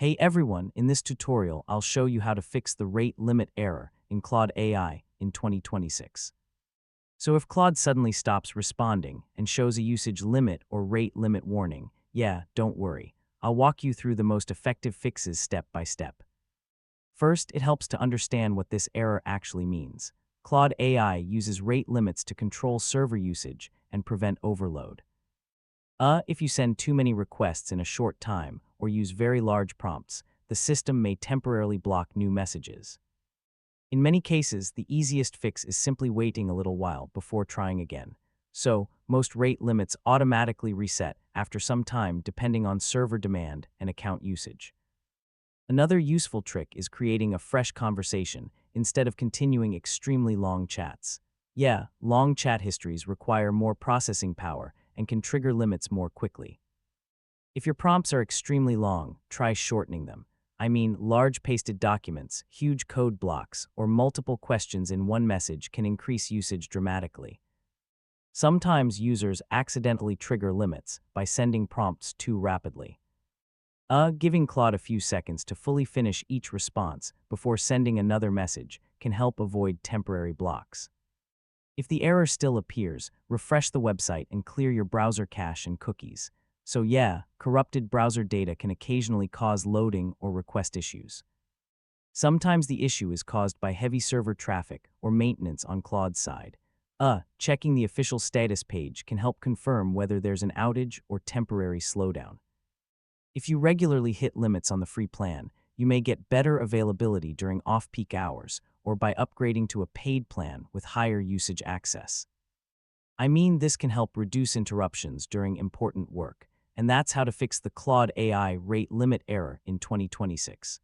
Hey everyone, in this tutorial, I'll show you how to fix the rate limit error in Claude AI in 2026. So if Claude suddenly stops responding and shows a usage limit or rate limit warning, yeah, don't worry. I'll walk you through the most effective fixes step by step. First, it helps to understand what this error actually means. Claude AI uses rate limits to control server usage and prevent overload. If you send too many requests in a short time or use very large prompts, the system may temporarily block new messages. In many cases, the easiest fix is simply waiting a little while before trying again. So, most rate limits automatically reset after some time depending on server demand and account usage. Another useful trick is creating a fresh conversation instead of continuing extremely long chats. Yeah, long chat histories require more processing power and can trigger limits more quickly. If your prompts are extremely long, try shortening them. I mean, large pasted documents, huge code blocks, or multiple questions in one message can increase usage dramatically. Sometimes users accidentally trigger limits by sending prompts too rapidly. Giving Claude a few seconds to fully finish each response before sending another message can help avoid temporary blocks. If the error still appears, refresh the website and clear your browser cache and cookies. So yeah, corrupted browser data can occasionally cause loading or request issues. Sometimes the issue is caused by heavy server traffic or maintenance on Claude's side. Checking the official status page can help confirm whether there's an outage or temporary slowdown. If you regularly hit limits on the free plan, you may get better availability during off-peak hours or by upgrading to a paid plan with higher usage access. I mean, this can help reduce interruptions during important work, and that's how to fix the Claude AI rate limit error in 2026.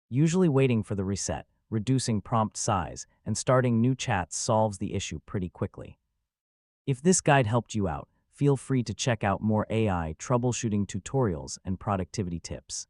Usually waiting for the reset, reducing prompt size, and starting new chats solves the issue pretty quickly. If this guide helped you out, feel free to check out more AI troubleshooting tutorials and productivity tips.